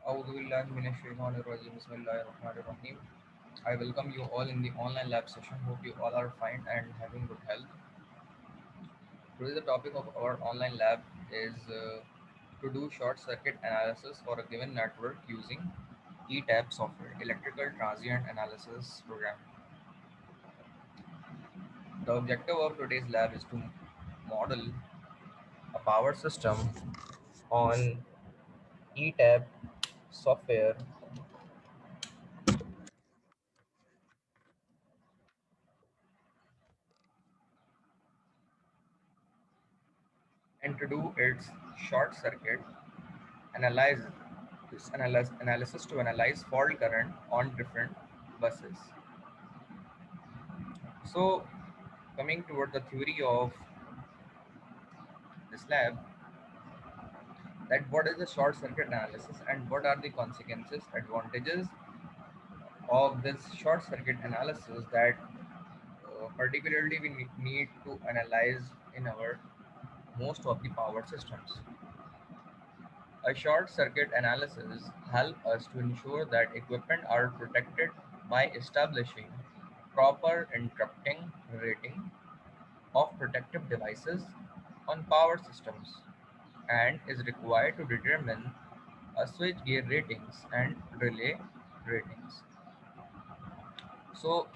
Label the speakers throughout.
Speaker 1: A'udhu billahi minash shaitanir rajim. Bismillahir rahmanir rahim. I welcome you all in the online lab session. Hope you all are fine and having good health. Today the topic of our online lab is to do short circuit analysis for a given network using ETAP software, Electrical Transient Analysis Program. The objective of today's lab is to model a power system on ETAP software and to do its short circuit analysis analysis to analyze fault current on different buses. So coming toward the theory of this lab, that what is the short circuit analysis and what are the consequences, advantages of this short circuit analysis that particularly we need to analyze in our most of the power systems. A short circuit analysis helps us to ensure that equipment are protected by establishing proper interrupting rating of protective devices on power systems and is required to determine a switchgear ratings and relay ratings. So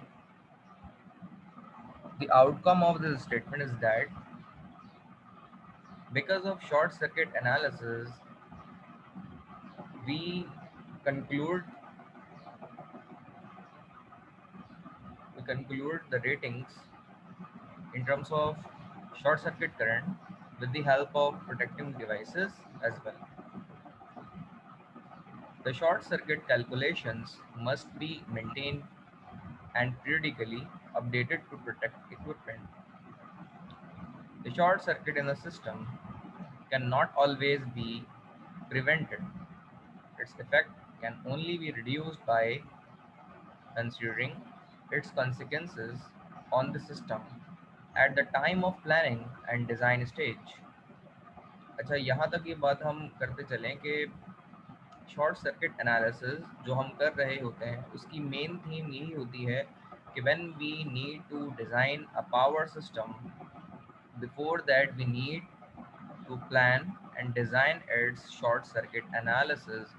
Speaker 1: the outcome of this statement is that because of short circuit analysis, we conclude we conclude the ratings in terms of short circuit current with the help of protecting devices as well. The short circuit calculations must be maintained and periodically updated to protect equipment. The short circuit in the system cannot always be prevented. Its effect can only be reduced by considering its consequences on the system at the time of planning and design stage. अच्छा, यहाँ तक ये बात हम करते चलें कि short circuit analysis जो हम कर रहे होते हैं उसकी मेन थीम यही होती है कि when we need to design a power system, before that we need to plan and design its short circuit analysis,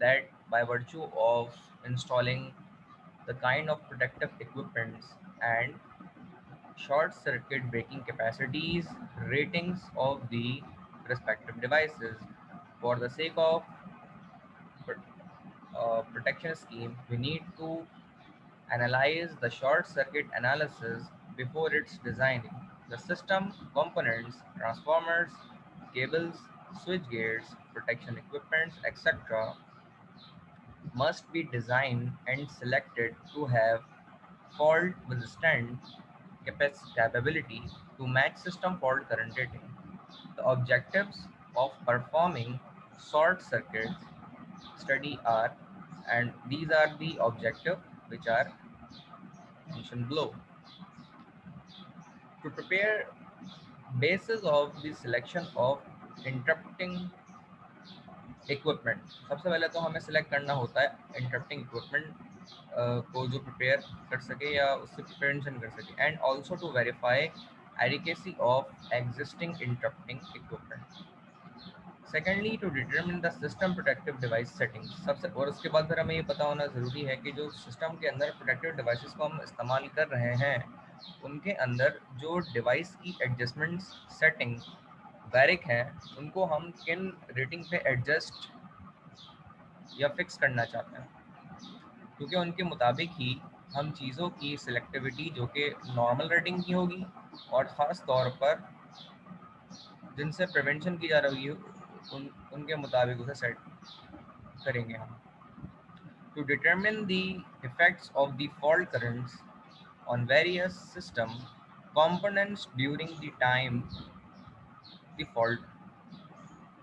Speaker 1: that by virtue of installing the kind of protective equipments and short circuit breaking capacities ratings of the respective devices, for the sake of protection scheme, we need to analyze the short circuit analysis before its designing. The system components, transformers, cables, switch gears, protection equipments, etc. must be designed and selected to have fault withstand capability to match system fault current rating. The objectives of performing short circuit study are, and these are the objectives which are mentioned below. To prepare basis of the selection of interrupting equipment, सबसे पहले तो हमें select करना होता है interrupting equipment को जो prepare कर सके या उससे प्रिवेंशन कर सके, and also to verify adequacy of existing interrupting equipment. Secondly, to determine the system protective device settings. सबसे और उसके बाद फिर हमें ये पता होना ज़रूरी है कि जो सिस्टम के अंदर प्रोटेक्टिव डिवाइसेस को हम इस्तेमाल कर रहे हैं उनके अंदर जो डिवाइस की एडजस्टमेंट सेटिंग वैरिक हैं उनको हम किन रेटिंग पे एडजस्ट या फिक्स करना चाहते हैं, क्योंकि उनके मुताबिक ही हम चीज़ों की सिलेक्टिविटी जो कि नॉर्मल रेटिंग की होगी और ख़ास तौर पर जिनसे प्रिवेंशन की जा रही है उनके मुताबिक उसे सेट करेंगे हम. To determine the effects of the fault currents on various system components during the time the fault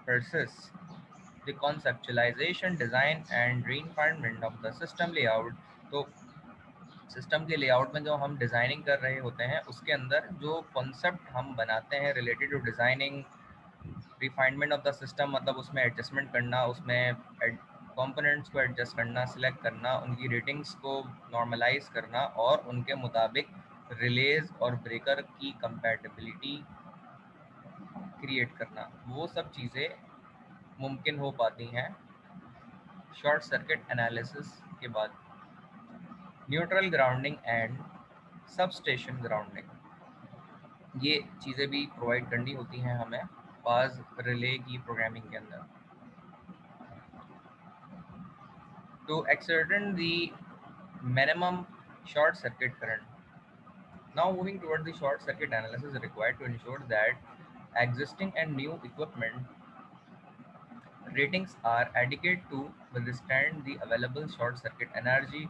Speaker 1: persists. The conceptualization, design and refinement of the system layout. तो सिस्टम के लेआउट में जो हम डिज़ाइनिंग कर रहे होते हैं उसके अंदर जो कॉन्सेप्ट हम बनाते हैं related to designing, refinement of the system मतलब उसमें एडजस्टमेंट करना, उसमें कंपोनेंट्स को एडजस्ट करना, सिलेक्ट करना, उनकी रेटिंग्स को नॉर्मलाइज करना और उनके मुताबिक रिलेज और ब्रेकर की कंपैटिबिलिटी क्रिएट करना, वो सब चीज़ें मुमकिन हो पाती हैं शॉर्ट सर्किट एनालिसिस के बाद। Neutral grounding and sub station grounding, ये चीज़ें भी प्रोवाइड करनी होती हैं हमें पास रिले की प्रोग्रामिंग के अंदर। To ascertain the minimum short circuit current. Now moving toward the short circuit analysis required to ensure that existing and new equipment ratings are adequate to withstand the available short circuit energy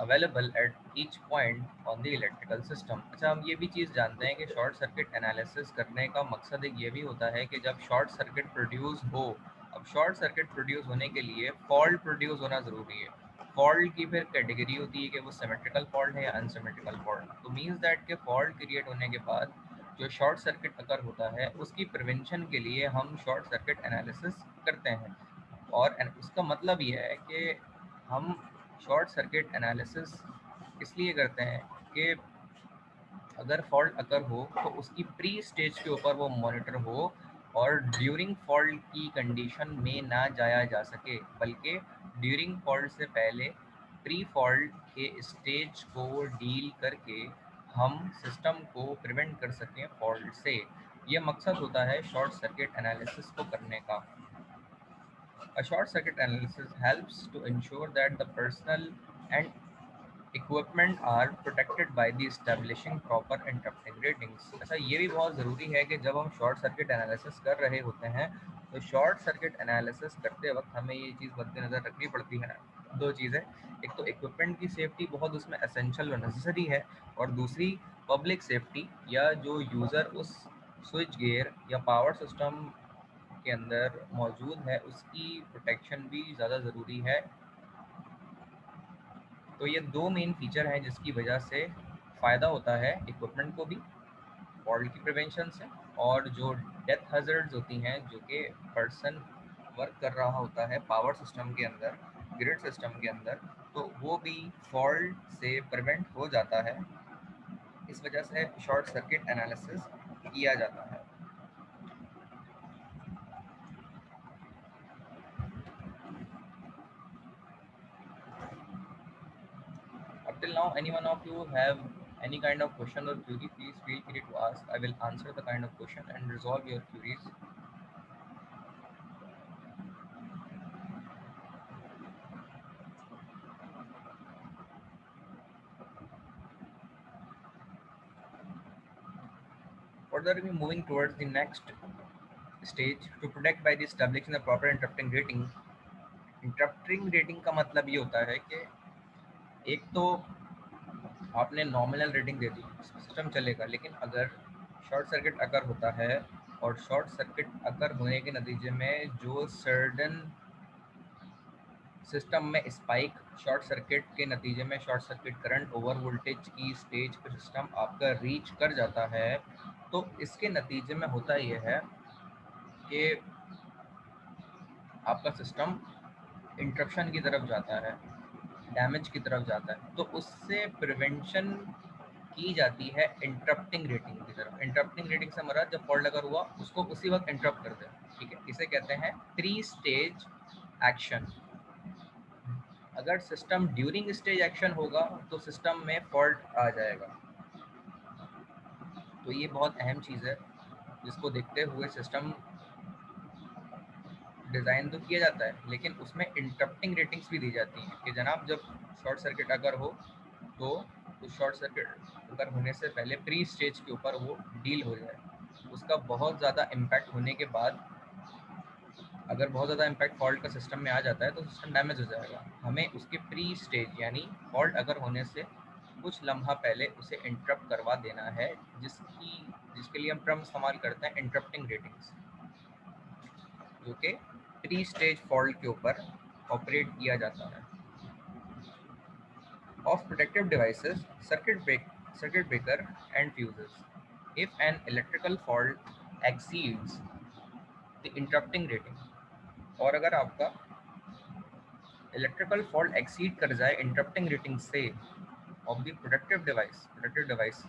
Speaker 1: available at each point on the electrical system. अच्छा, हम ये भी चीज़ जानते हैं कि short circuit analysis करने का मकसद एक ये भी होता है कि जब शॉर्ट सर्किट प्रोड्यूस हो, अब शॉर्ट सर्किट प्रोड्यूस होने के लिए फॉल्ट प्रोड्यूस होना ज़रूरी है। फॉल्ट की फिर कैटेगरी होती है कि वो सिमेट्रिकल फॉल्ट है या अनसिमेट्रिकल फॉल्ट। तो मीन्स दैट के फॉल्ट क्रिएट होने के बाद जो शॉर्ट सर्किट अकर होता है उसकी प्रिवेंशन के लिए हम शॉर्ट सर्किट एनालिसिस करते हैं। और उसका मतलब ये है कि हम शॉर्ट सर्किट एनालिसिस इसलिए करते हैं कि अगर फॉल्ट अकर हो तो उसकी प्री स्टेज के ऊपर वो मॉनिटर हो और ड्यूरिंग फॉल्ट की कंडीशन में ना जाया जा सके, बल्कि ड्यूरिंग फॉल्ट से पहले प्री फॉल्ट के स्टेज को डील करके हम सिस्टम को प्रिवेंट कर सकें फॉल्ट से। ये मकसद होता है शॉर्ट सर्किट एनालिसिस को करने का। A short circuit analysis helps to ensure that the personnel and equipment are protected by the establishing proper interrupting ratings. अच्छा, ये भी बहुत ज़रूरी है कि जब हम शॉर्ट सर्किट एनालिसिस कर रहे होते हैं तो शॉर्ट सर्किट एनालिसिस करते वक्त हमें ये चीज़ मद्देनज़र रखनी पड़ती है। दो चीज़ें, एक तो इक्विपमेंट की सेफ्टी बहुत उसमें एसेंशियल और नेसेसरी है, और दूसरी पब्लिक सेफ्टी या जो यूज़र उस स्विच गियर या पावर सिस्टम के अंदर मौजूद है उसकी प्रोटेक्शन भी ज़्यादा ज़रूरी है। तो ये दो मेन फीचर हैं जिसकी वजह से फ़ायदा होता है इक्विपमेंट को भी फॉल्ट की प्रिवेंशन से, और जो डेथ हज़ार्ड्स होती हैं जो कि पर्सन वर्क कर रहा होता है पावर सिस्टम के अंदर, ग्रिड सिस्टम के अंदर, तो वो भी फॉल्ट से प्रिवेंट हो जाता है। इस वजह से शॉर्ट सर्किट एनालिसिस किया जाता है। Up till now, any one of you have any kind of question or query, please feel free to ask. I will answer the kind of question and resolve your queries. Further, we moving towards the next stage to protect by the establishing the proper interrupting rating. Interrupting rating का मतलब ये होता है कि एक तो आपने nominal rating दे दी, system चलेगा, लेकिन अगर शॉर्ट सर्किट अकर होता है और शॉर्ट सर्किट अकर होने के नतीजे में जो सर्टन सिस्टम में स्पाइक, शॉर्ट सर्किट के नतीजे में short circuit current over voltage की स्टेज पर सिस्टम आपका रीच कर जाता है, तो इसके नतीजे में होता यह है कि आपका सिस्टम इंटरप्शन की तरफ जाता है, डैमेज की तरफ जाता है। तो उससे प्रिवेंशन की जाती है इंटरप्टिंग रेटिंग की तरफ। इंटरप्टिंग रेटिंग से मरा जब फॉल्ट अगर हुआ उसको उसी वक्त इंटरप्ट कर दे, ठीक है, इसे कहते हैं प्री स्टेज एक्शन। अगर सिस्टम ड्यूरिंग स्टेज एक्शन होगा तो सिस्टम में फॉल्ट आ जाएगा। तो ये बहुत अहम चीज़ है जिसको देखते हुए सिस्टम डिज़ाइन तो किया जाता है, लेकिन उसमें इंटरप्टिंग रेटिंग्स भी दी जाती हैं कि जनाब जब शॉर्ट सर्किट अगर हो तो उस शॉर्ट सर्किट अगर होने से पहले प्री स्टेज के ऊपर वो डील हो जाए। उसका बहुत ज़्यादा इम्पैक्ट होने के बाद, अगर बहुत ज़्यादा इम्पैक्ट फॉल्ट का सिस्टम में आ जाता है तो सिस्टम डैमेज हो जाएगा। हमें उसके प्री स्टेज यानी फॉल्ट अगर होने से कुछ लम्हा पहले उसे इंटरप्ट करवा देना है, जिसके लिए हम टर्म इस्तेमाल करते हैं इंटरप्टिंग रेटिंग्स, जो कि प्री स्टेज फॉल्ट के ऊपर ऑपरेट किया जाता है। Of protective devices, circuit breaker and fuses. If an electrical fault exceeds the interrupting rating. और अगर आपका इलेक्ट्रिकल फॉल्ट एक्सीड कर जाए इंटरप्टिंग रेटिंग से ऑफ द प्रोडक्टिव डिवाइस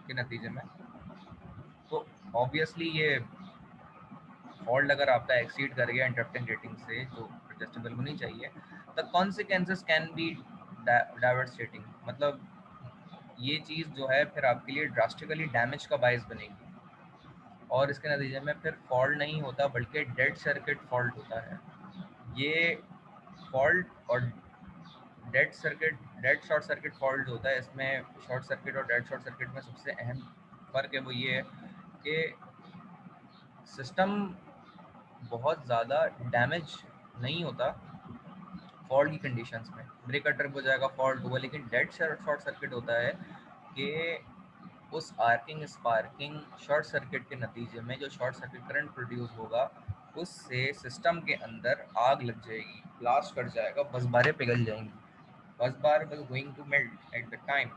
Speaker 1: के नतीजे में, तो ऑब्वियसली ये फॉल्ट अगर आपका एक्सीड कर गया इंटरप्टिंग रेटिंग से जो एडजस्टेबल होनी चाहिए, द कॉन्सिक्वेंसेस कैन बी डाइवर्सेटिंग। मतलब ये चीज़ जो है फिर आपके लिए ड्रास्टिकली डैमेज का बायस बनेगी, और इसके नतीजे में फिर फॉल्ट नहीं होता बल्कि डेड सर्किट फॉल्ट होता है। ये फॉल्ट और डेड शॉर्ट सर्किट फॉल्ट होता है, इसमें शॉर्ट सर्किट और डेड शॉर्ट सर्किट में सबसे अहम फ़र्क है वो ये है कि सिस्टम बहुत ज़्यादा डैमेज नहीं होता फॉल्ट की कंडीशंस में। ब्रेकर ट्रिप हो जाएगा, फॉल्ट हुआ, लेकिन डेड शॉर्ट सर्किट होता है कि उस आर्किंग स्पार्किंग शॉर्ट सर्किट के नतीजे में जो शॉर्ट सर्किट करंट प्रोड्यूस होगा उससे सिस्टम के अंदर आग लग जाएगी, ब्लास्ट कर जाएगा, बसबारें पिघल जाएंगी। Busbar was going to melt at the time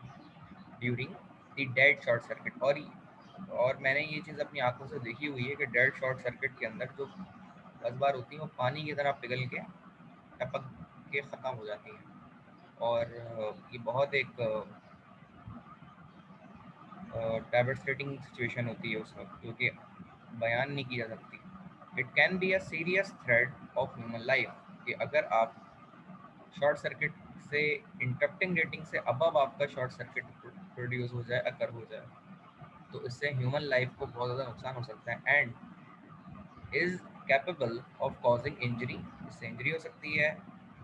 Speaker 1: during the dead short circuit। और मैंने ये चीज़ अपनी आंखों से देखी हुई है कि डेड शॉर्ट सर्किट के अंदर जो बसबार होती हैं वो पानी की तरह पिघल के टपक के ख़त्म हो जाती हैं। और ये बहुत एक डेवस्टेटिंग सिचुएशन होती है उस वक्त, क्योंकि बयान नहीं की जा सकती। It can be a serious threat of human life कि अगर आप शॉर्ट सर्किट से इंटरप्टिंग रेटिंग से अबव आपका शॉर्ट सर्किट प्रोड्यूस हो जाए, अकर हो जाए, तो इससे ह्यूमन लाइफ को बहुत ज़्यादा नुकसान हो सकता है and is capable of causing injury. इससे इंजरी हो सकती है।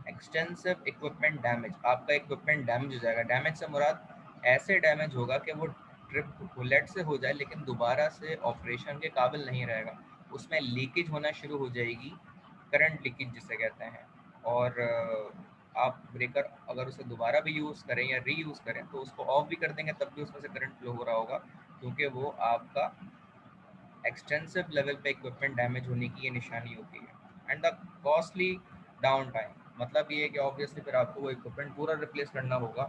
Speaker 1: एक्सटेंसिव इक्विपमेंट डैमेज, आपका इक्विपमेंट डैमेज हो जाएगा। डैमेज से मुराद ऐसे डैमेज होगा कि वो ट्रिप बुलेट से हो जाए लेकिन दोबारा से ऑपरेशन के काबिल नहीं रहेगा, उसमें लीकेज होना शुरू हो जाएगी, करंट लीकेज जिसे कहते हैं। और आप ब्रेकर अगर उसे दोबारा भी यूज़ करें या री यूज़ करें तो उसको ऑफ भी कर देंगे तब भी उसमें से करंट फ्लो हो रहा होगा, क्योंकि वो आपका एक्सटेंसिव लेवल पे इक्विपमेंट डैमेज होने की ये निशानी होती है। And the costly down time, मतलब ये है कि ऑब्वियसली फिर आपको वो इक्विपमेंट पूरा रिप्लेस करना होगा।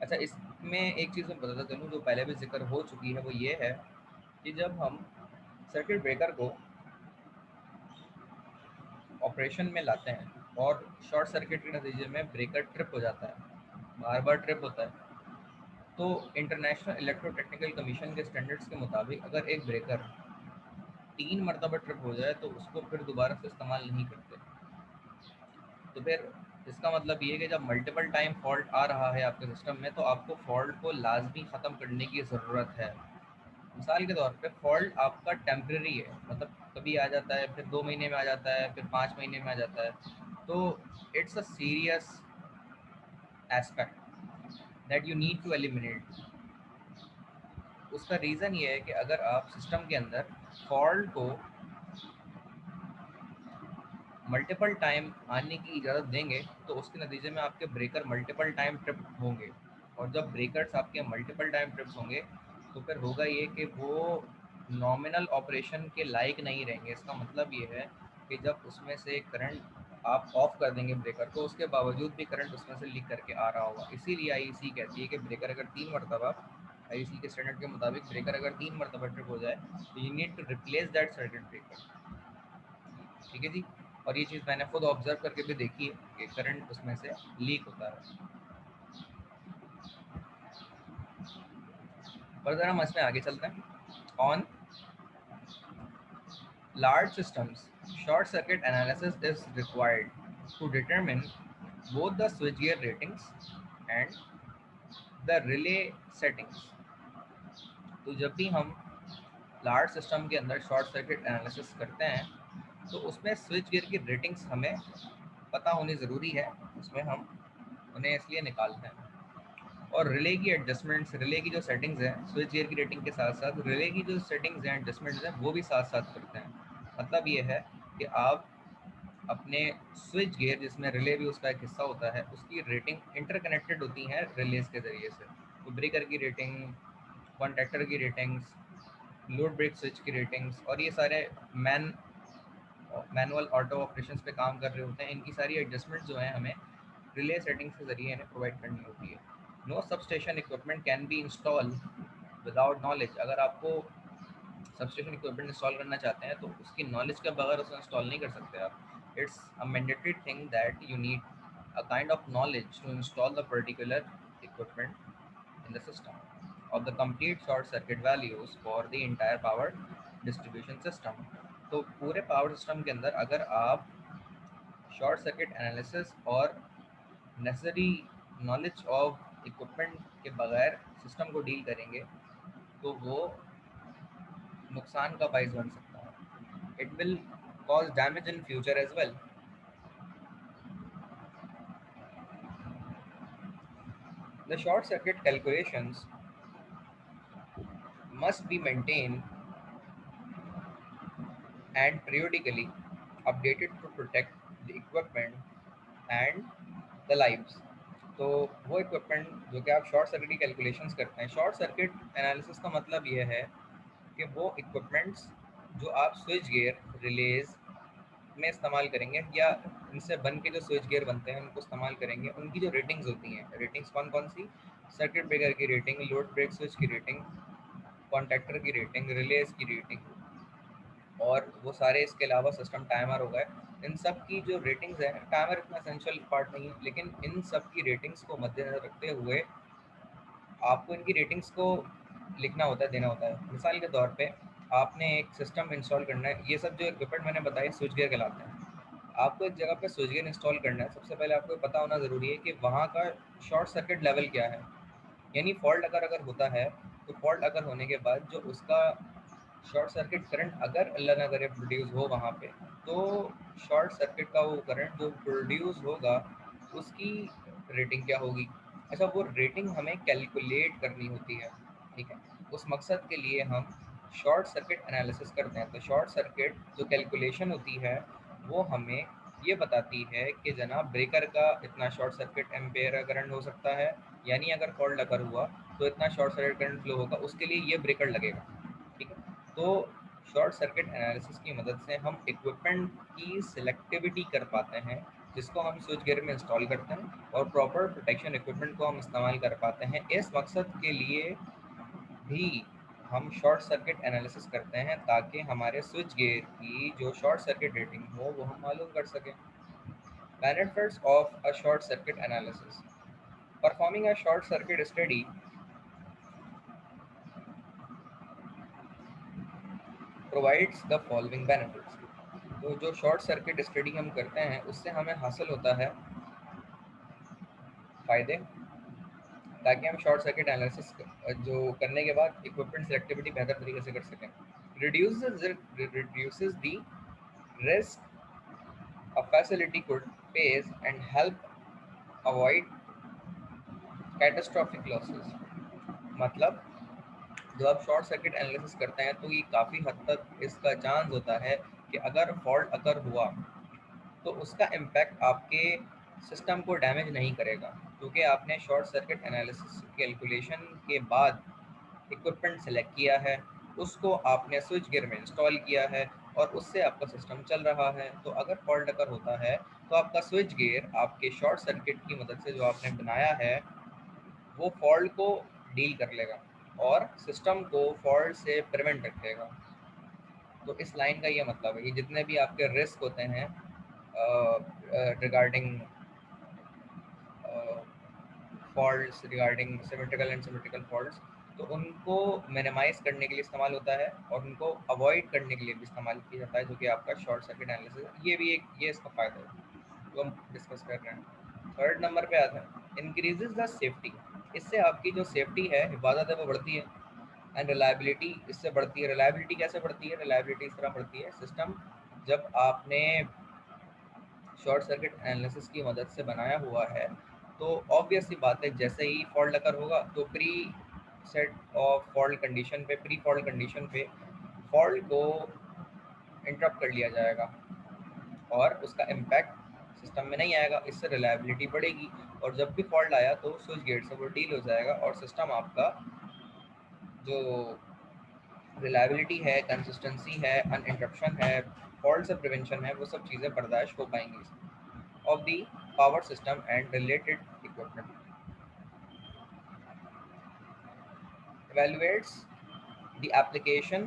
Speaker 1: अच्छा, इसमें एक चीज़ मैं बताता चलूँ जो पहले भी जिक्र हो चुकी है, वो ये है कि जब हम सर्किट ब्रेकर को ऑपरेशन में लाते हैं और शॉर्ट सर्किट के नतीजे में ब्रेकर ट्रिप हो जाता है, बार बार ट्रिप होता है, तो इंटरनेशनल इलेक्ट्रोटेक्निकल कमीशन के स्टैंडर्ड्स के मुताबिक अगर एक ब्रेकर 3 मरतबा ट्रिप हो जाए तो उसको फिर दोबारा से इस्तेमाल नहीं करते। तो फिर इसका मतलब ये है कि जब मल्टीपल टाइम फॉल्ट आ रहा है आपके सिस्टम में तो आपको फॉल्ट को लाजमी ख़त्म करने की ज़रूरत है। मिसाल के तौर पे फॉल्ट आपका टेम्प्रेरी है, मतलब कभी आ जाता है, फिर 2 महीने में आ जाता है, फिर 5 महीने में आ जाता है, तो it's a serious aspect that you need to eliminate. उसका रीज़न ये है कि अगर आप सिस्टम के अंदर फॉल्ट को मल्टीपल टाइम आने की इजाज़त देंगे तो उसके नतीजे में आपके ब्रेकर मल्टीपल टाइम ट्रिप होंगे, और जब ब्रेकर्स आपके मल्टीपल टाइम ट्रिप्स होंगे तो फिर होगा ये कि वो नॉमिनल ऑपरेशन के लायक नहीं रहेंगे। इसका मतलब ये है कि जब उसमें से करंट आप ऑफ कर देंगे ब्रेकर को, उसके बावजूद भी करंट उसमें से लीक करके आ रहा होगा। इसीलिए आईईसी कहती है कि ब्रेकर अगर 3 मरतबा, आईईसी के स्टैंडर्ड के मुताबिक ब्रेकर अगर 3 मरतबा ट्रिप हो जाए तो you need to replace that circuit breaker. ठीक है जी। और ये चीज़ मैंने खुद ऑब्जर्व करके भी देखी है कि करंट उसमें से लीक होता है। फर्दर हम इसमें आगे चलते हैं। On large systems short circuit analysis is required to determine both the switchgear ratings and the relay settings। तो जब भी हम लार्ज सिस्टम के अंदर शॉर्ट सर्किट एनालिसिस करते हैं तो उसमें स्विच गियर की रेटिंग्स हमें पता होनी ज़रूरी है, उसमें हम उन्हें इसलिए निकालते हैं। और रिले की एडजस्टमेंट्स, रिले की जो सेटिंग्स हैं स्विच गियर की रेटिंग के साथ साथ रिले की जो सेटिंग्स हैं एडजस्टमेंट्स हैं वो भी साथ साथ करते हैं। मतलब ये है कि आप अपने स्विच गियर जिसमें रिले भी उसका एक हिस्सा होता है उसकी रेटिंग इंटरकनेक्टेड होती हैं रिलेज के ज़रिए से। तो ब्रेकर की रेटिंग, कॉन्टैक्टर की रेटिंग्स, लोड ब्रेक स्विच की रेटिंग्स, और ये सारे मैनुअल ऑटो ऑपरेशंस पे काम कर रहे होते हैं, इनकी सारी एडजस्टमेंट जो है हमें रिले सेटिंग्स के ज़रिए इन्हें प्रोवाइड करनी होती है। No substation equipment can be install without knowledge. अगर आपको सबस्टेशन इक्विपमेंट इंस्टॉल करना चाहते हैं तो उसकी नॉलेज के बगैर उसे इंस्टॉल नहीं कर सकते आप। It's a mandatory thing that you need a kind of knowledge to install the particular equipment in the system of the complete short circuit values for the entire power distribution system। तो पूरे power system के अंदर अगर आप short circuit analysis और necessary knowledge of equipment के बगैर system को डील करेंगे तो वो नुकसान का बाइस बन सकता है। It will cause damage in future as well. The short circuit calculations must be maintained and periodically updated to protect the equipment and the lives। तो वो इक्विपमेंट जो कि आप शॉर्ट सर्किट की कैलकुलेशंस करते हैं, शॉर्ट सर्किट एनालिसिस का मतलब ये है कि वो इक्विपमेंट्स जो आप स्विच गियर रिलेज में इस्तेमाल करेंगे या इनसे बन के जो स्विच गियर बनते हैं उनको इस्तेमाल करेंगे, उनकी जो रेटिंग्स होती हैं, रेटिंग्स कौन कौन सी, सर्किट ब्रेकर की रेटिंग, लोड ब्रेक स्विच की रेटिंग, कॉन्टैक्टर की रेटिंग, रिलेज की रेटिंग, और वो सारे इसके अलावा सिस्टम टाइमर हो गए, इन सब की जो रेटिंग्स है, टाइमर इतना एसेंशियल पार्ट नहीं है लेकिन इन सब की रेटिंग्स को मद्देनजर रखते हुए आपको इनकी रेटिंग्स को लिखना होता है, देना होता है। मिसाल के तौर पे आपने एक सिस्टम इंस्टॉल करना है, ये सब जो इक्विपमेंट मैंने बताया स्विच गियर कहलाते हैं। आपको एक जगह पे स्विच गियर इंस्टॉल करना है, सबसे पहले आपको पता होना ज़रूरी है कि वहाँ का शॉर्ट सर्किट लेवल क्या है, यानी फॉल्ट अगर अगर होता है तो फॉल्ट अगर होने के बाद जो उसका शॉर्ट सर्किट करंट अगर अल्लाह ना करे प्रोड्यूस हो वहाँ पे, तो शॉर्ट सर्किट का वो करंट जो प्रोड्यूस होगा उसकी रेटिंग क्या होगी। अच्छा, वो रेटिंग हमें कैलकुलेट करनी होती है, ठीक है। उस मकसद के लिए हम शॉर्ट सर्किट एनालिसिस करते हैं। तो शॉर्ट सर्किट जो कैलकुलेशन होती है वो हमें ये बताती है कि जनाब ब्रेकर का इतना शॉर्ट सर्किट एम्पेयर करंट हो सकता है, यानी अगर फॉल्ट अगर हुआ तो इतना शॉर्ट सर्किट करंट फ्लो होगा, उसके लिए ये ब्रेकर लगेगा, ठीक है। तो शॉर्ट सर्किट एनालिसिस की मदद से हम इक्विपमेंट की सिलेक्टिविटी कर पाते हैं जिसको हम स्विच गियर में इंस्टॉल करते हैं, और प्रॉपर प्रोटेक्शन इक्विपमेंट को हम इस्तेमाल कर पाते हैं। इस मकसद के लिए भी हम शॉर्ट सर्किट एनालिसिस करते हैं ताकि हमारे स्विच गियर की जो शॉर्ट सर्किट रेटिंग हो वो हम मालूम कर सकें। Benefits of a short circuit analysis. Performing a short circuit study provides the following benefits. तो जो शॉर्ट सर्किट स्टडी हम करते हैं उससे हमें हासिल होता है फ़ायदे, ताकि हम शॉर्ट सर्किट एनालिसिस जो करने के बाद इक्विपमेंट सिलेक्टिविटी बेहतर तरीके से कर सकें। Reduces the risk a facility could face and help avoid catastrophic losses. मतलब जब आप शॉर्ट सर्किट एनालिसिस करते हैं तो ये काफ़ी हद तक इसका चांस होता है कि अगर फॉल्ट अगर हुआ तो उसका इम्पैक्ट आपके सिस्टम को डैमेज नहीं करेगा, क्योंकि आपने शॉर्ट सर्किट एनालिसिस कैलकुलेशन के बाद इक्विपमेंट सेलेक्ट किया है, उसको आपने स्विच गियर में इंस्टॉल किया है और उससे आपका सिस्टम चल रहा है। तो अगर फॉल्ट अगर होता है तो आपका स्विच गियर आपके शॉर्ट सर्किट की मदद से जो आपने बनाया है वो फॉल्ट को डील कर लेगा और सिस्टम को फॉल्ट से प्रिवेंट रखेगा। तो इस लाइन का ये मतलब है कि जितने भी आपके रिस्क होते हैं regarding faults, regarding symmetrical and symmetrical faults, तो उनको मिनिमाइज करने के लिए इस्तेमाल होता है और उनको अवॉइड करने के लिए भी इस्तेमाल किया जाता है, जो कि आपका शॉर्ट सर्किट एनालिसिस है। ये भी एक ये इसका फ़ायदा है जो हम डिस्कस कर रहे हैं। थर्ड नंबर पे आता है इंक्रीजेज द सेफ्टी। इससे आपकी जो सेफ्टी है, हिफाजत है, वो बढ़ती है। एंड रिलायबिलिटी इससे बढ़ती है। रिलायबिलिटी कैसे बढ़ती है? रिलायबिलिटी इस तरह बढ़ती है, सिस्टम जब आपने शॉर्ट सर्किट एनालिसिस की मदद से बनाया हुआ है तो ऑब्वियस सी बात है जैसे ही फॉल्ट अगर होगा तो pre set of fault condition पे, प्री फॉल्ट कंडीशन पे फॉल्ट को इंटरप्ट कर लिया जाएगा और उसका इम्पैक्ट सिस्टम में नहीं आएगा। इससे रिलायबिलिटी बढ़ेगी और जब भी फॉल्ट आया तो स्विच गेट से वो डील हो जाएगा और सिस्टम आपका जो रिलायबिलिटी है, कंसिस्टेंसी है, अनइंटरप्शन है, फॉल्ट से प्रिवेंशन है, वो सब चीज़ें बर्दाश्त हो पाएंगी of the power system and related equipment. Evaluates the application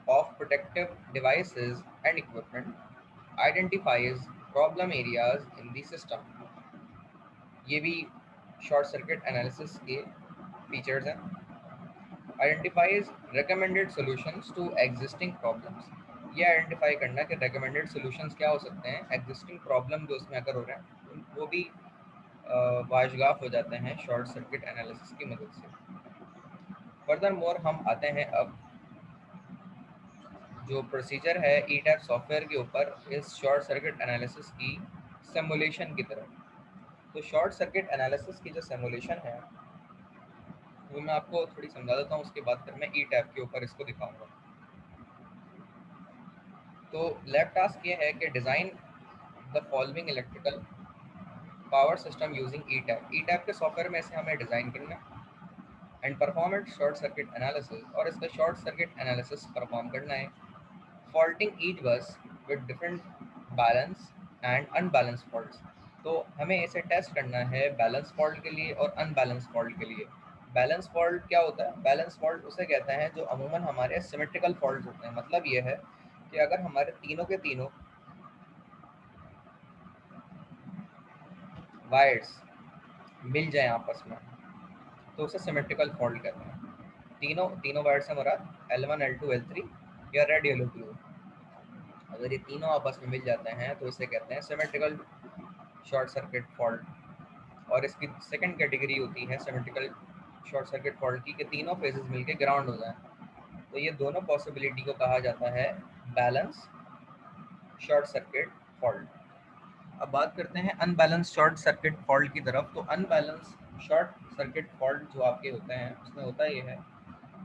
Speaker 1: of protective devices and equipment, identifies problem areas in the system. ये भी शॉर्ट सर्किट एनालिसिस के फीचर्स हैं. Identifies recommended solutions to existing problems. ये identify करना कि recommended solutions क्या हो सकते हैं, existing problem जो उसमें अगर हो रहे हैं वो भी वाशगाफ हो जाते हैं शॉर्ट सर्किट एनालिसिस की मदद से. फर्दर मोर हम आते हैं अब जो प्रोसीजर है ईटैप सॉफ्टवेयर के ऊपर इस शॉर्ट सर्किट एनालिसिस की सिमुलेशन की तरफ. तो शॉर्ट सर्किट एनालिसिस की जो सिमुलेशन है वो मैं आपको थोड़ी समझा देता हूँ, उसके बाद फिर मैं ईटैप के ऊपर इसको दिखाऊंगा. तो लेफ्ट टास्क ये है कि design the following electrical power system using ETAP. ETAP के सॉफ्टवेयर में इसे हमें डिज़ाइन करना है and perform it short circuit analysis, और इसका शॉर्ट सर्किट एनालिसिस परफॉर्म करना है. Faulting each bus with different balance and unbalance faults. तो हमें इसे टेस्ट करना है बैलेंस फॉल्ट के लिए और अनबैलेंस फॉल्ट के लिए. बैलेंस फॉल्ट क्या होता है? बैलेंस फॉल्ट उसे कहते हैं जो अमूमन हमारे सिमेट्रिकल फॉल्ट होते हैं. मतलब ये है कि अगर हमारे तीनों के तीनों वायर्स मिल जाएं आपस में तो उसे सिमेट्रिकल फॉल्ट कहते हैं. तीनों तीनों वायर से मुराद L1 L2 L3 या रेड येलो ब्लू. अगर ये तीनों आपस में मिल जाते हैं तो इसे कहते हैं सिमेट्रिकल शॉर्ट सर्किट फॉल्ट. और इसकी सेकंड कैटेगरी होती है सिमेट्रिकल शॉर्ट सर्किट फॉल्ट की कि तीनों फेजेस मिलके ग्राउंड हो जाएं. तो ये दोनों पॉसिबिलिटी को कहा जाता है बैलेंस शॉर्ट सर्किट फॉल्ट. अब बात करते हैं अनबैलेंस शॉर्ट सर्किट फॉल्ट की तरफ. तो अनबैलेंस शॉर्ट सर्किट फॉल्ट जो आपके होते हैं उसमें होता ये है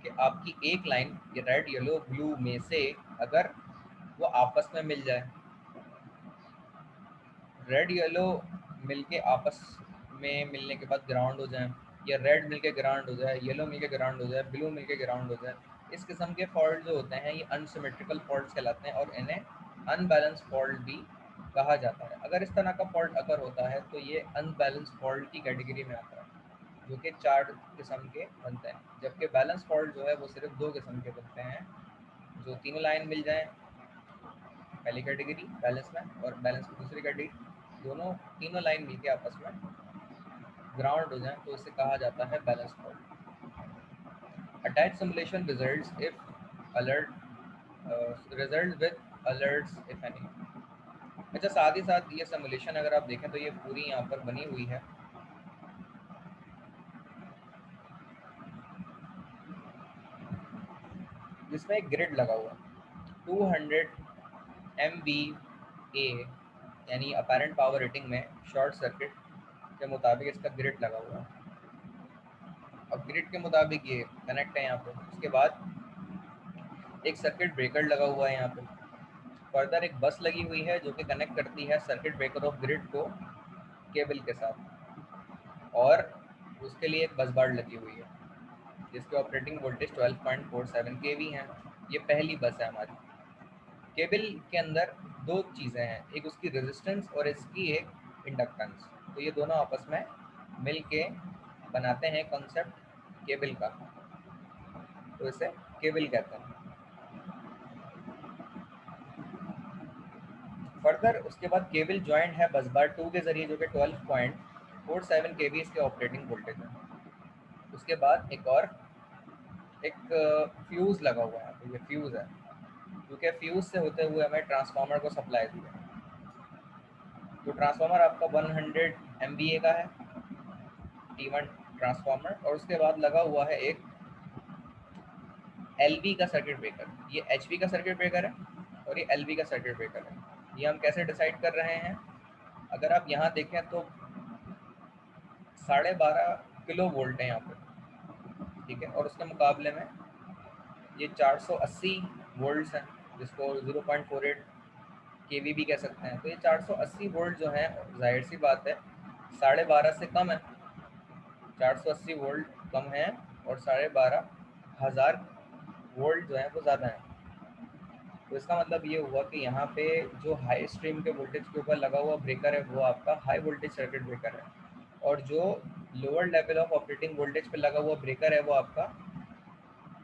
Speaker 1: कि आपकी एक लाइन ये रेड येलो ब्लू में से अगर वो आपस में मिल जाए, रेड येलो मिलके आपस में मिलने के बाद ग्राउंड हो जाए, या रेड मिलके ग्राउंड हो जाए, येलो मिलके ग्राउंड हो जाए, ब्लू मिलके ग्राउंड हो जाए, इस किस्म के फॉल्ट जो होते हैं ये अनसिमेट्रिकल फॉल्ट्स कहलाते हैं और इन्हें अनबैलेंस फॉल्ट भी कहा जाता है. अगर इस तरह का फॉल्ट अगर होता है तो ये अनबैलेंस फॉल्ट की कैटेगरी में आता है, जो कि 4 किस्म के बनते हैं. जबकि बैलेंस फॉल्ट जो है वो सिर्फ 2 किस्म के बनते हैं, जो तीनों लाइन मिल जाएं पहली कैटेगरी बैलेंस में, और बैलेंस की दूसरी कैटेगरी दोनों तीनों लाइन मिलके आपस में ग्राउंड हो जाए तो इसे कहा जाता है balance fault. Attach simulation results if alert result with alerts if any. अच्छा, साथ ही साथ ये सिमुलेशन अगर आप देखें तो ये पूरी यहाँ पर बनी हुई है. जिसमें एक ग्रिड लगा हुआ 200 MVA यानी अपेरेंट पावर रेटिंग में शॉर्ट सर्किट के मुताबिक इसका ग्रिड लगा हुआ है. अब ग्रिड के मुताबिक ये कनेक्ट है यहाँ पे. उसके बाद एक सर्किट ब्रेकर लगा हुआ है यहाँ पे. फर्दर एक बस लगी हुई है जो कि कनेक्ट करती है सर्किट ब्रेकर ऑफ ग्रिड को केबल के साथ, और उसके लिए एक बस बार लगी हुई है जिसके ऑपरेटिंग वोल्टेज 12.47 kV है. ये पहली बस है हमारी. केबल के अंदर दो चीज़ें हैं, एक उसकी रेजिस्टेंस और इसकी एक इंडक्टेंस. तो ये दोनों आपस में मिल के बनाते हैं कॉन्सेप्ट केबल का, तो इसे केबल कहते हैं. फर्दर उसके बाद केबल जॉइंट है बस बार 2 के जरिए जो कि 12.47 kV इसके ऑपरेटिंग वोल्टेज है. उसके बाद एक फ्यूज़ लगा हुआ है, तो ये फ्यूज़ है क्योंकि फ्यूज़ से होते हुए हमें ट्रांसफार्मर को सप्लाई दी है. तो ट्रांसफार्मर आपका 100 MVA का है, T1 ट्रांसफार्मर, और उसके बाद लगा हुआ है एक LV का सर्किट ब्रेकर. ये HV का सर्किट ब्रेकर है और ये LV का सर्किट ब्रेकर है. ये हम कैसे डिसाइड कर रहे हैं? अगर आप यहाँ देखें तो 12.5 किलो वोल्ट है यहाँ पे, ठीक है, और उसके मुकाबले में ये 480 वोल्ट्स हैं जिसको 0.48 kV भी कह सकते हैं. तो ये 480 वोल्ट जो है जाहिर सी बात है 12.5 से कम है. 480 वोल्ट कम है और 12,500 वोल्ट जो है वो ज़्यादा है. तो इसका मतलब ये हुआ कि यहाँ पे जो हाई स्ट्रीम के वोल्टेज के ऊपर लगा हुआ ब्रेकर है वो आपका हाई वोल्टेज सर्किट ब्रेकर है, और जो lower level of operating voltage पे लगा हुआ ब्रेकर है वो आपका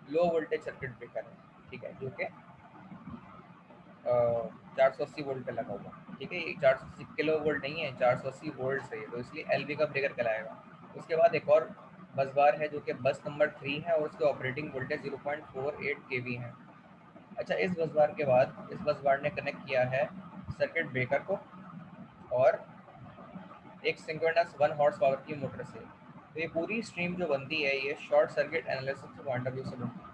Speaker 1: लो वोल्टेज सर्किट ब्रेकर है, ठीक है, जो कि 480 वोल्ट पे लगा हुआ, ठीक है। ये 480 किलो वोल्ट नहीं है, 480 वोल्ट है, तो इसलिए एलवी का ब्रेकर कहलाएगा। उसके बाद एक और बस बार है जो कि बस नंबर 3 है और उसके ऑपरेटिंग वोल्टेज 0.48 केवी है। अच्छा, इस बस बार के बाद इस बस बार ने कनेक्ट किया है सर्किट ब्रेकर को और एक सिंक्रोनस 1 हॉर्स पावर की मोटर से। तो ये पूरी स्ट्रीम जो बनती है ये शॉर्ट सर्किट एनालिसिस के पॉइंट ऑफ व्यू से बनती है।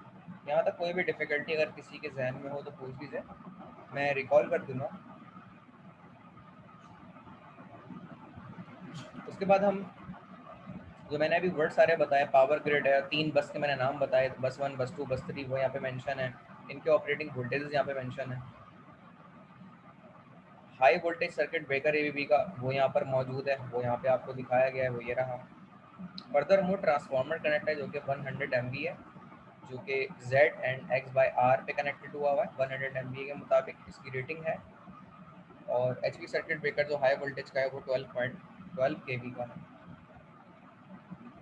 Speaker 1: यहाँ तक कोई भी डिफिकल्टी अगर किसी के जहन में हो तो पूछ लीजिए, मैं रिकॉल कर दूंगा। उसके बाद हम जो मैंने अभी वर्ड सारे बताए, पावर ग्रिड है, 3 बस के मैंने नाम बताए, बस 1 बस 2 बस 3 वो यहाँ पे मेंशन है, इनके ऑपरेटिंग वोल्टेजेस यहाँ पे मेंशन है। High voltage circuit breaker ABB का वो यहाँ पर मौजूद है, वो यहाँ पे आपको दिखाया गया है, वो ये रहा। फर्दर मोर ट्रांसफार्मर कनेक्ट है जो कि 100 MV है, जो कि Z and X by R पे कनेक्टेड हुआ है। 100 MV के मुताबिक इसकी रेटिंग है। और एचवी सर्किट ब्रेकर जो हाई वोल्टेज का है वो 12.12 केवी का है।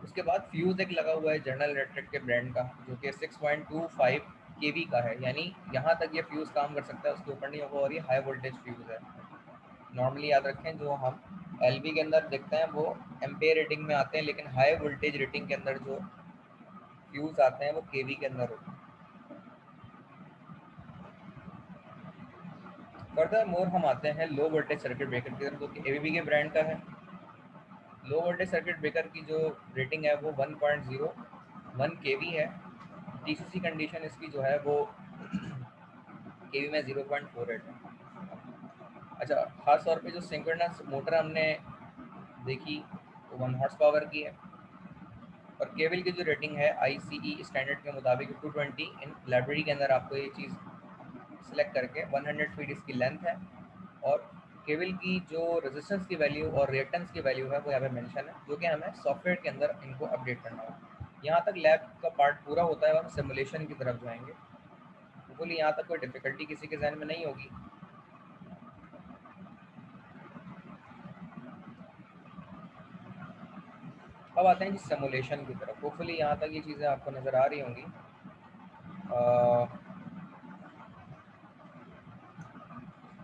Speaker 1: उसके बाद फ्यूज़ एक लगा हुआ है जनरल इलेक्ट्रिक के ब्रांड का, जो कि 6.25 केवी का है, यानी यहाँ तक ये फ्यूज़ काम कर सकता है, उसके ऊपर नहीं होगा, और ये हाई वोल्टेज फ्यूज़ है। नॉर्मली याद रखें जो हम एलवी के अंदर देखते हैं वो एम्पेयर रेटिंग में आते हैं, लेकिन हाई वोल्टेज रेटिंग के अंदर जो फ्यूज़ आते हैं वो केवी के अंदर होते हैं। फर्दर मोर हम आते हैं लो वोल्टेज सर्किट ब्रेकर की तरफ, जो कि एबीबी के ब्रांड का है। लो वोल्टेज सर्किट ब्रेकर की जो रेटिंग है वो 1.01 केवी है। टीसीसी कंडीशन इसकी जो है वो केवी में 0.48 है। अच्छा, खास तौर पे जो सिंक्रोनस मोटर हमने देखी वो 1 हॉर्स पावर की है, और केबल की जो रेटिंग है आईसीई स्टैंडर्ड के मुताबिक 220। इन लाइब्रेरी के अंदर आपको ये चीज़ सेलेक्ट करके 100 फीट इसकी लेंथ है, और केबल की जो रेजिस्टेंस की वैल्यू और रिएक्टेंस की वैल्यू है वो यहाँ पे मेंशन है, जो कि हमें सॉफ्टवेयर के अंदर इनको अपडेट करना होगा। यहाँ तक लैब का पार्ट पूरा होता है और हम सिमुलेशन की तरफ जाएंगे। बोलिए, यहाँ तक कोई डिफिकल्टी किसी के जहन में नहीं होगी। अब आते हैं जी सिमुलेशन की तरफ। होपफुली यहाँ तक ये चीज़ें आपको नज़र आ रही होंगी।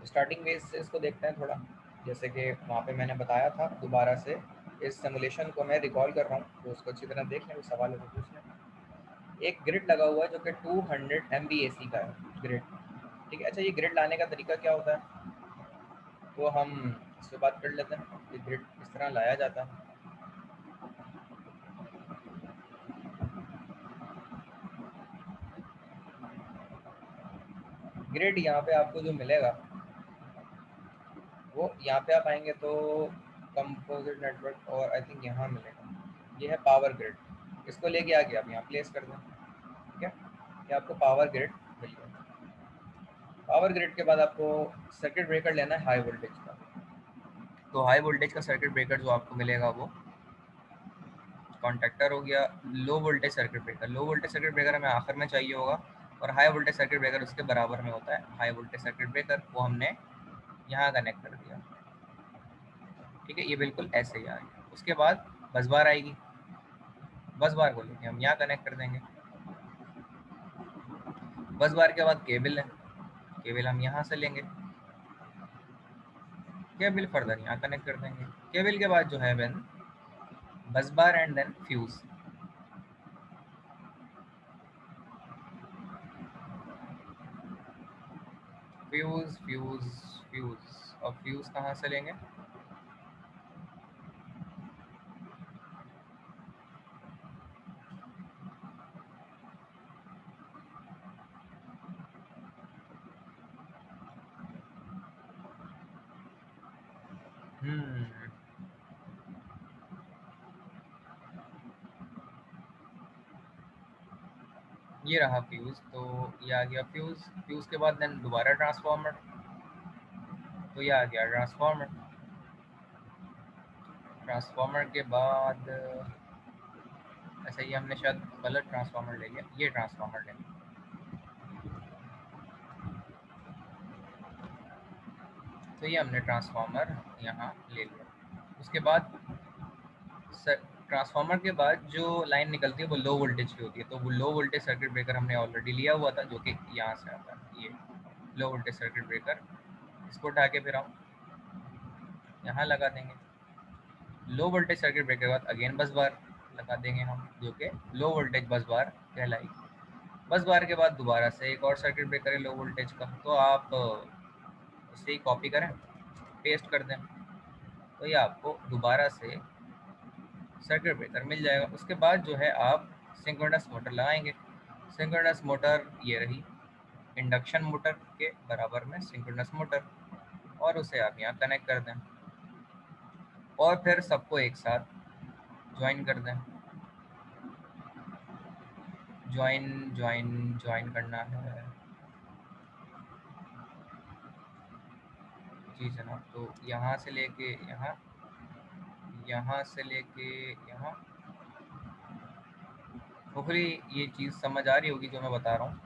Speaker 1: स्टार्टिंग वेज से इसको देखते हैं थोड़ा, जैसे कि वहाँ पे मैंने बताया था। दोबारा से इस सिमुलेशन को मैं रिकॉल कर रहा हूँ, तो उसको अच्छी तरह देख लें, सवाल है तो पूछ लें। एक ग्रिड लगा हुआ है जो कि 200 MVAC का है ग्रिड, ठीक है। अच्छा, ये ग्रिड लाने का तरीका क्या होता है, तो हम इस पर बात कर लेते हैं। ये ग्रिड किस तरह लाया जाता है। ग्रिड यहाँ पे आपको जो मिलेगा वो यहाँ पे आप आएंगे तो कंपोजिट नेटवर्क, और आई थिंक यहाँ मिलेगा, ये है पावर ग्रिड। इसको लेके आगे आप यहाँ प्लेस कर दें, ठीक है। ये आपको पावर ग्रिड मिल गया। पावर ग्रिड के बाद आपको सर्किट ब्रेकर लेना है हाई वोल्टेज का। तो हाई वोल्टेज का सर्किट ब्रेकर जो आपको मिलेगा वो कॉन्टेक्टर हो गया। Low voltage circuit breaker, low voltage circuit breaker हमें आखिर में चाहिए होगा, और हाई वोल्टेज सर्किट ब्रेकर उसके बराबर में होता है। हाई वोल्टेज सर्किट ब्रेकर वो हमने यहाँ कनेक्ट कर दिया, ठीक है। ये बिल्कुल ऐसे ही आ गया। उसके बाद बस बार आएगी, बस बार को लेके हम यहाँ कनेक्ट कर देंगे। बस बार के बाद केबल है, केबल हम यहाँ से लेंगे, केबल फर्दर यहाँ कनेक्ट कर देंगे। केबल के बाद जो है then bus bar and then fuse. Fuse fuse fuse, और फ्यूज कहाँ से लेंगे, ये रहा फ्यूज। तो ये आ गया फ्यूज। फ्यूज के बाद देन दोबारा ट्रांसफार्मर, तो ये आ गया ट्रांसफार्मर। ट्रांसफार्मर के बाद ऐसे ही हमने शायद गलत ट्रांसफार्मर ले लिया, ये ट्रांसफार्मर लेंगे। तो ये हमने ट्रांसफार्मर यहाँ ले लिया। उसके बाद ट्रांसफार्मर के बाद जो लाइन निकलती है वो लो वोल्टेज की होती है, तो वो लो वोल्टेज सर्किट ब्रेकर हमने ऑलरेडी लिया हुआ था, जो कि यहाँ से आता है। ये लो वोल्टेज सर्किट ब्रेकर, इसको उठा के फिर हम यहाँ लगा देंगे। लो वोल्टेज सर्किट ब्रेकर के बाद अगेन बस बार लगा देंगे हम, जो कि लो वोल्टेज बस बार कहलाई। बस बार के बाद दोबारा से एक और सर्किट ब्रेकर है लो वोल्टेज का, तो आप इसे ही कॉपी करें, पेस्ट कर दें, तो ये आपको दोबारा से सर्किट ब्रेकर मिल जाएगा। उसके बाद जो है आप सिंक्रोनस मोटर लगाएंगे। सिंक्रोनस मोटर ये रही, इंडक्शन मोटर के बराबर में सिंक्रोनस मोटर, और उसे आप यहाँ कनेक्ट कर दें और फिर सबको एक साथ ज्वाइन कर दें। ज्वाइन ज्वाइन ज्वाइन करना है जी जनाब। तो यहाँ से लेके यहाँ, यहाँ से लेके यहाँ, होपफुली ये चीज़ समझ आ रही होगी जो मैं बता रहा हूँ।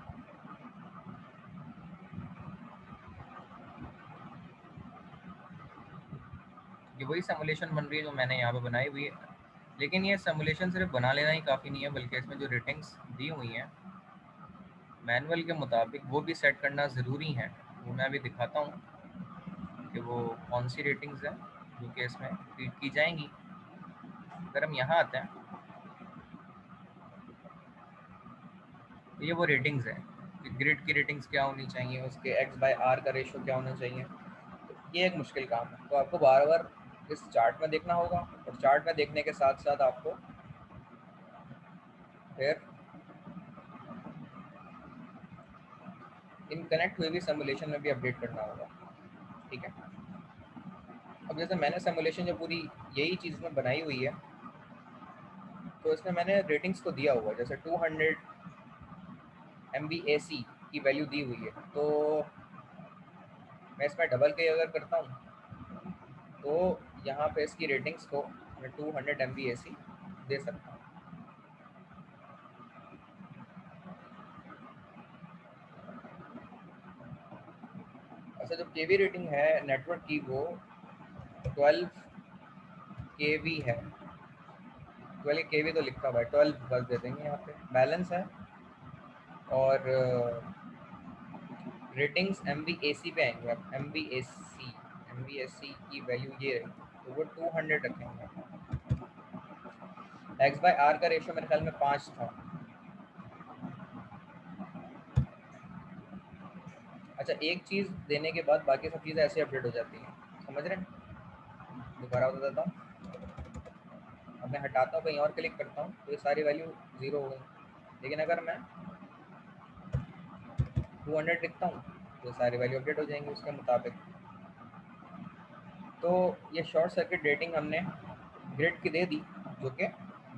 Speaker 1: ये वही सिमुलेशन बन रही है जो मैंने यहाँ पे बनाई हुई है, लेकिन ये सिमुलेशन सिर्फ बना लेना ही काफ़ी नहीं है, बल्कि इसमें जो रेटिंग्स दी हुई हैं मैनुअल के मुताबिक वो भी सेट करना ज़रूरी है। वो मैं अभी दिखाता हूँ कि वो कौन सी रेटिंग्स हैं जो कि इसमें फीड की जाएंगी। अगर हम यहाँ आते हैं तो ये वो रेटिंग्स हैं कि ग्रिड की रेटिंग्स क्या होनी चाहिए, उसके x/r का रेशो क्या होना चाहिए। तो ये एक मुश्किल काम है, तो आपको बार बार इस चार्ट में देखना होगा, और चार्ट में देखने के साथ साथ आपको फिर इन कनेक्ट हुए भी सिमुलेशन में भी अपडेट करना होगा। ठीक है, अब जैसे मैंने सिमुलेशन जो पूरी यही चीज़ में बनाई हुई है, तो इसमें मैंने रेटिंग्स को दिया हुआ है, जैसे 200 MVAC की वैल्यू दी हुई है, तो मैं इसमें डबल के अगर करता हूँ तो यहाँ पे इसकी रेटिंग्स को मैं 200 MVAC दे सकता हूँ। अच्छा, जो केवी रेटिंग है नेटवर्क की वो 12 केवी है। 12 केवी तो लिखा हुआ है, 12 बस दे देंगे यहाँ पे, बैलेंस है। और रेटिंग्स MVAC पे आएंगे। अब MVAC की वैल्यू ये रही, तो वो 200 रखेंगे। x/r का रेशो मेरे ख्याल में 5 था। अच्छा, एक चीज़ देने के बाद बाकी सब चीज़ें ऐसे अपडेट हो जाती हैं, समझ रहे हैं? दोबारा बता देता हूँ। अब मैं हटाता हूँ, कहीं और क्लिक करता हूँ तो ये सारी वैल्यू ज़ीरो हो गई, लेकिन अगर मैं 200 लिखता हूँ तो सारी वैल्यू अपडेट हो जाएंगी उसके मुताबिक। तो ये शॉर्ट सर्किट रेटिंग हमने ग्रिड की दे दी, जो कि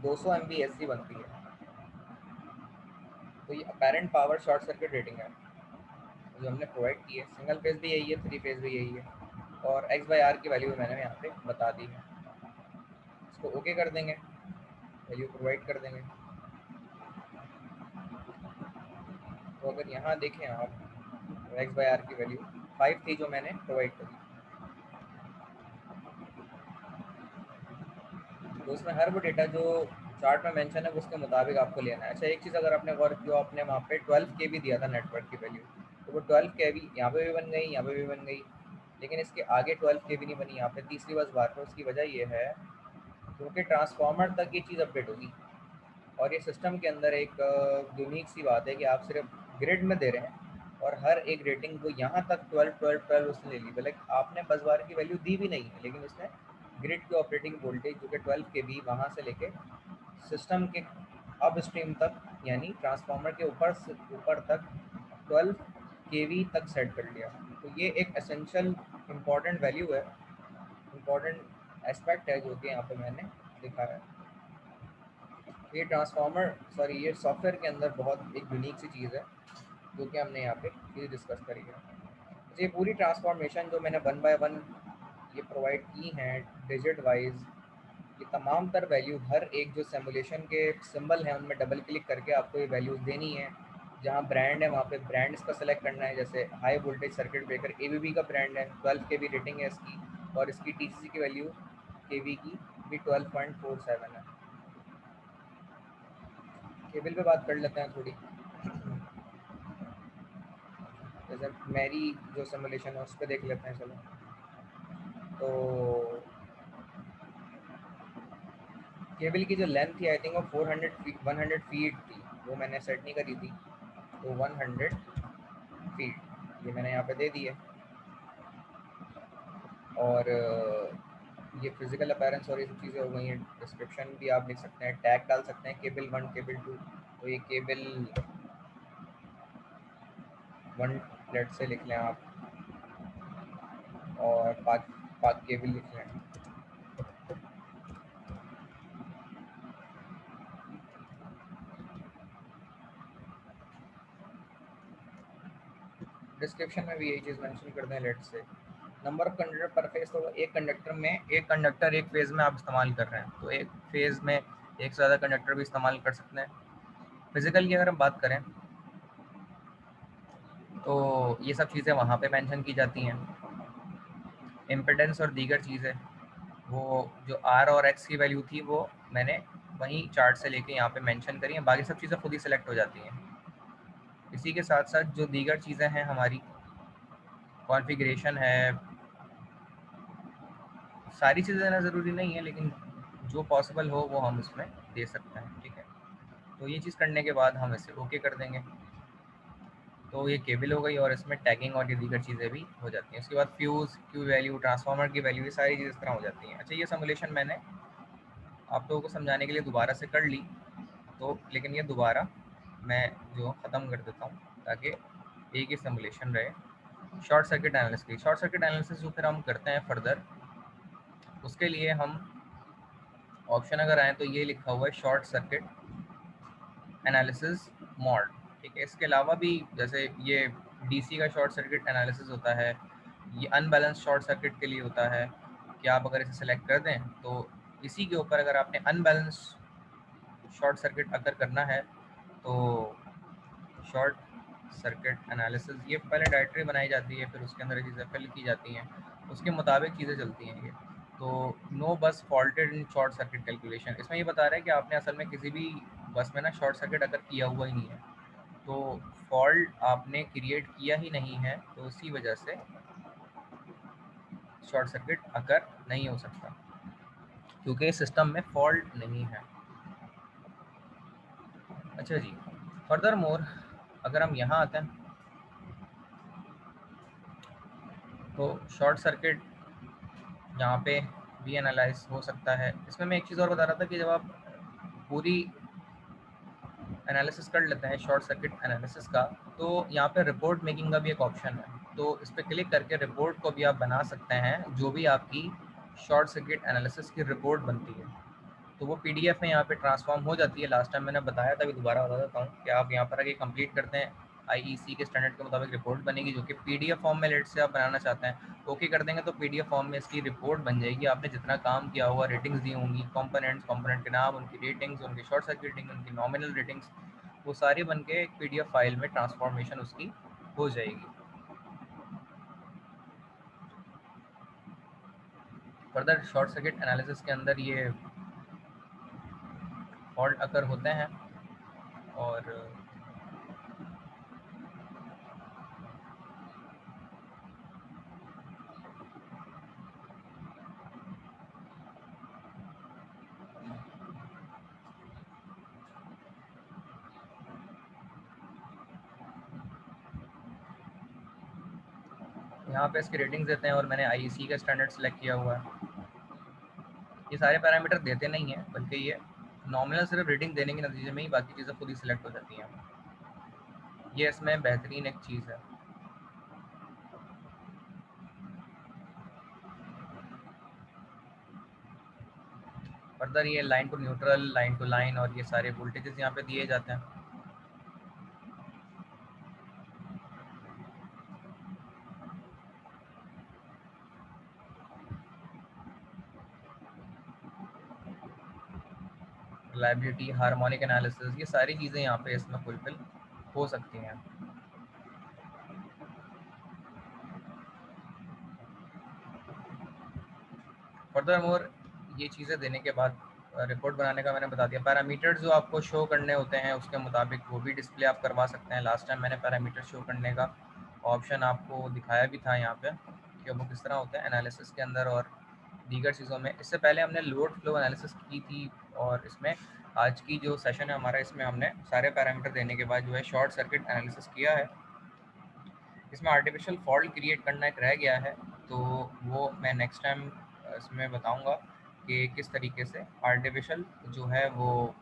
Speaker 1: 200 MVAC बनती है। तो ये apparent power short circuit rating है जो हमने प्रोवाइड की है। सिंगल फेज भी यही है, 3 फेज भी यही है, और x/r की वैल्यू मैंने यहाँ पे बता दी है। इसको ओके कर देंगे, वैल्यू प्रोवाइड कर देंगे। तो अगर यहाँ देखें आप, x/r की वैल्यू 5 थी जो मैंने प्रोवाइड करी, तो उसमें हर वो डेटा जो चार्ट में मेंशन है वो उसके मुताबिक आपको लेना है। अच्छा, एक चीज़ अगर आपने गौर किया, आपने वहाँ पे 12 केवी दिया था नेटवर्क की वैल्यू, तो वो 12 केवी यहाँ पे भी बन गई, यहाँ पे भी बन गई, लेकिन इसके आगे 12 केवी नहीं बनी यहाँ पे तीसरी बस बार पर। उसकी वजह ये है क्योंकि ट्रांसफार्मर तक ये चीज़ अपडेट होगी, और ये सिस्टम के अंदर एक यूनिक सी बात है कि आप सिर्फ ग्रिड में दे रहे हैं, और हर एक रेटिंग को यहाँ तक 12 उसने ले ली, भले आपने बस बार की वैल्यू दी भी नहीं है, लेकिन उसने ग्रिड की ऑपरेटिंग वोल्टेज जो कि 12 kV वहाँ से लेके सिस्टम के अब स्ट्रीम तक, यानी ट्रांसफार्मर के ऊपर से ऊपर तक 12 kV तक सेट कर लिया। तो ये एक एसेंशियल इम्पॉर्टेंट वैल्यू है, इम्पॉर्टेंट एस्पेक्ट है जो कि यहाँ पे मैंने दिखाया है। ये ट्रांसफार्मर सॉरी ये सॉफ्टवेयर के अंदर बहुत एक यूनिक सी चीज़ है जो कि हमने यहाँ पे चीज़ डिस्कस करी है। तो ये पूरी ट्रांसफॉर्मेशन जो मैंने 1 बाय 1 ये प्रोवाइड की हैं डिजिट वाइज, ये तमाम तर वैल्यू हर एक जो सिमुलेशन के सिंबल हैं उनमें डबल क्लिक करके आपको ये वैल्यूज़ देनी है। जहाँ ब्रांड है वहाँ पे ब्रांड इसका सेलेक्ट करना है, जैसे high voltage circuit breaker ABB का ब्रांड है, 12 kV रेटिंग है इसकी, और इसकी TCC की वैल्यू kV की भी 12.47 है। केबल पे बात कर लेते हैं थोड़ी। जैसे मेरी जो सिमुलेशन है उस पर देख लेते हैं। चलो, तो केबल की जो लेंथ थी आई थिंक वो 100 फीट थी, वो मैंने सेट नहीं करी थी, तो 100 फीट ये मैंने यहाँ पे दे दी है। और ये फिजिकल अपीयरेंस और ये सब चीज़ें हो गई हैं। डिस्क्रिप्शन भी आप लिख सकते हैं, टैग डाल सकते हैं, केबल 1 केबल 2, तो ये केबल 1 लेट से लिख लें आप, और पाथ केबल लिख लें। डिस्क्रिप्शन में भी यही चीज़ मेंशन कर दें लेट से। नंबर ऑफ कंडक्टर पर फेज, तो एक कंडक्टर में एक कंडक्टर एक फेज़ में आप इस्तेमाल कर रहे हैं, तो एक फेज़ में एक से ज़्यादा कंडक्टर भी इस्तेमाल कर सकते हैं। फिजिकल की अगर हम बात करें तो ये सब चीज़ें वहाँ पे मेंशन की जाती हैं। इम्पिडेंस और दीगर चीज़ें, वो जो आर और एक्स की वैल्यू थी वो मैंने वहीं चार्ट से लेके यहाँ पे मेंशन करी हैं, बाकी सब चीज़ें खुद ही सिलेक्ट हो जाती हैं। इसी के साथ साथ जो दीगर चीज़ें हैं, हमारी कॉन्फ़िगरेशन है, सारी चीज़ें देना ज़रूरी नहीं है, लेकिन जो पॉसिबल हो वो हम इसमें दे सकते हैं। ठीक है, तो ये चीज़ करने के बाद हम इसे ओके कर देंगे, तो ये केबल हो गई और इसमें टैगिंग और ये दीगर चीज़ें भी हो जाती हैं। उसके बाद फ्यूज़, क्यू वैल्यू, ट्रांसफार्मर की वैल्यू, ये सारी चीज़ें इस तरह हो जाती हैं। अच्छा, ये सिमुलेशन मैंने आप लोगों को समझाने के लिए दोबारा से कर ली, तो लेकिन ये दोबारा मैं जो ख़त्म कर देता हूँ ताकि एक ही सिमुलेशन रहे। Short circuit analysis, short circuit analysis जो फिर हम करते हैं फर्दर, उसके लिए हम ऑप्शन अगर आए तो ये लिखा हुआ है शॉर्ट सर्किट एनालिसिस मॉड। ठीक है, इसके अलावा भी जैसे ये डीसी का शॉर्ट सर्किट एनालिसिस होता है, ये अनबैलेंस शॉर्ट सर्किट के लिए होता है कि आप अगर इसे सेलेक्ट कर दें तो इसी के ऊपर अगर आपने अनबैलेंस शॉर्ट सर्किट अगर करना है तो शॉर्ट सर्किट एनालिसिस, ये पहले डायरेक्टरी बनाई जाती है, फिर उसके अंदर चीज़ें फिल की जाती हैं, उसके मुताबिक चीज़ें चलती हैं ये। तो नो बस faulted in short circuit calculation, इसमें ये बता रहा है कि आपने असल में किसी भी बस में ना शॉर्ट सर्किट अगर किया हुआ ही नहीं है, तो फॉल्ट आपने क्रिएट किया ही नहीं है, तो इसी वजह से शॉर्ट सर्किट अकर नहीं हो सकता, क्योंकि सिस्टम में फॉल्ट नहीं है। अच्छा जी, फर्दर मोर अगर हम यहाँ आते हैं तो शॉर्ट सर्किट यहाँ पे भी एनालाइज हो सकता है। इसमें मैं एक चीज़ और बता रहा था कि जब आप पूरी एनालिसिस कर लेते हैं शॉर्ट सर्किट एनालिसिस का, तो यहाँ पे रिपोर्ट मेकिंग का भी एक ऑप्शन है, तो इस पर क्लिक करके रिपोर्ट को भी आप बना सकते हैं, जो भी आपकी शॉर्ट सर्किट एनालिसिस की रिपोर्ट बनती है तो वो पीडीएफ में यहाँ पे ट्रांसफॉर्म हो जाती है। लास्ट टाइम मैंने बताया था, अभी दोबारा बता देता हूँ कि आप यहाँ पर आगे कंप्लीट करते हैं, आईईसी के स्टैंडर्ड के मुताबिक रिपोर्ट बनेगी, जो कि पीडीएफ फॉर्म में लेट से आप बनाना चाहते हैं, ओके कर देंगे तो पीडीएफ फॉर्म में इसकी रिपोर्ट बन जाएगी। आपने जितना काम किया होगा, रेटिंग्स दी होंगी, कंपोनेंट के नाम, उनकी रेटिंग्स, उनकी शॉर्ट सर्किटिंग, उनकी नॉमिनल रेटिंग्स, वो सारी बन के एक पीडीएफ फाइल में ट्रांसफॉर्मेशन उसकी हो जाएगी। फर्दर शॉर्ट सर्किट एनालिसिस के अंदर ये फॉल्ट अकर होते हैं, और यहाँ पे इसकी रेटिंग्स देते हैं, और मैंने आईईसी का स्टैंडर्ड सेलेक्ट किया हुआ है। ये सारे पैरामीटर देते नहीं है, बल्कि ये नॉमिनल सिर्फ रेटिंग देने के नतीजे में ही बाकी चीज़ें खुद ही सिलेक्ट हो जाती हैं। ये इसमें बेहतरीन एक चीज़ है। फर्दर ये line to neutral, line to line, और ये सारे वोल्टेजेस यहाँ पे दिए जाते हैं। रिलायबिलिटी, हार्मोनिक एनालिसिस, ये सारी चीज़ें यहाँ पे इसमें फुलफिल हो सकती हैं। फर्दर मोर ये चीज़ें देने के बाद रिपोर्ट बनाने का मैंने बता दिया। पैरामीटर्स जो आपको शो करने होते हैं उसके मुताबिक वो भी डिस्प्ले आप करवा सकते हैं। लास्ट टाइम मैंने पैरामीटर शो करने का ऑप्शन आपको दिखाया भी था यहाँ पे कि वो किस तरह होता है एनालिसिस के अंदर और दीगर चीज़ों में। इससे पहले हमने लोड फ्लो एनालिसिस की थी और इसमें आज की जो सेशन है हमारा, इसमें हमने सारे पैरामीटर देने के बाद जो है शॉर्ट सर्किट एनालिसिस किया है। इसमें आर्टिफिशियल फॉल्ट क्रिएट करना एक रह गया है, तो वो मैं नेक्स्ट टाइम इसमें बताऊंगा कि किस तरीके से आर्टिफिशियल जो है वो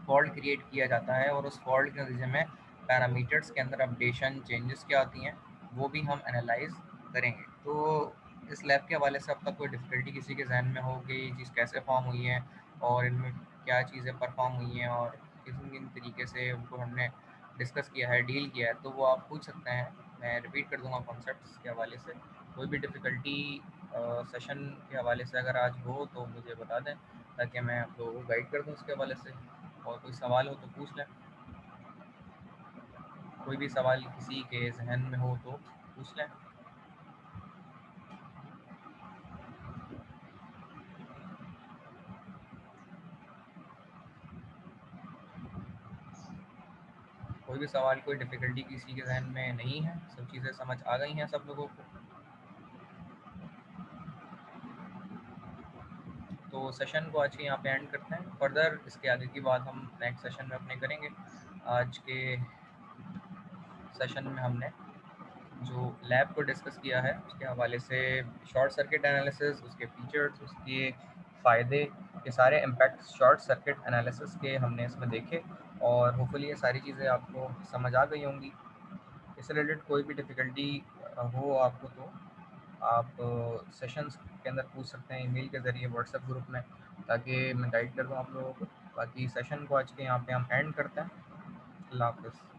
Speaker 1: फॉल्ट क्रिएट किया जाता है और उस फॉल्ट के नतीजे में पैरामीटर्स के अंदर अपडेशन चेंजेस क्या आती हैं वो भी हम एनालाइज करेंगे। तो इस लैब के हवाले से अब तक कोई डिफ़िकल्टी किसी के जहन में हो कि ये चीज़ कैसे फॉर्म हुई है और इनमें क्या चीज़ें परफॉर्म हुई हैं और किन किन तरीके से उनको हमने डिस्कस किया है, डील किया है, तो वो आप पूछ सकते हैं। मैं रिपीट कर दूंगा कॉन्सेप्ट्स के हवाले से। कोई भी डिफ़िकल्टी सेशन के हवाले से अगर आज हो तो मुझे बता दें ताकि मैं आप लोगों को गाइड कर दूं उसके हवाले से। और कोई सवाल हो तो पूछ लें, कोई भी सवाल किसी के जहन में हो तो पूछ लें। कोई भी सवाल, कोई डिफ़िकल्टी किसी के जहन में नहीं है, सब चीज़ें समझ आ गई हैं सब लोगों को। तो सेशन को आज के यहाँ पे एंड करते हैं। फर्दर इसके आगे की बात हम नेक्स्ट सेशन में अपने करेंगे। आज के सेशन में हमने जो लैब को डिस्कस किया है उसके हवाले से शॉर्ट सर्किट एनालिसिस, उसके फीचर्स, उसके फ़ायदे, ये सारे इम्पैक्ट शॉर्ट सर्किट एनालिसिस के हमने इसमें देखे और होपफुली ये सारी चीज़ें आपको समझ आ गई होंगी। इससे रिलेटेड कोई भी डिफ़िकल्टी हो आपको तो आप सेशंस के अंदर पूछ सकते हैं ईमेल के ज़रिए व्हाट्सएप ग्रुप में, ताकि मैं गाइड कर दूँ आप लोगों को। बाकी सेशन को आज के यहाँ पे हम एंड करते हैं। अल्लाह हाफ़िज़।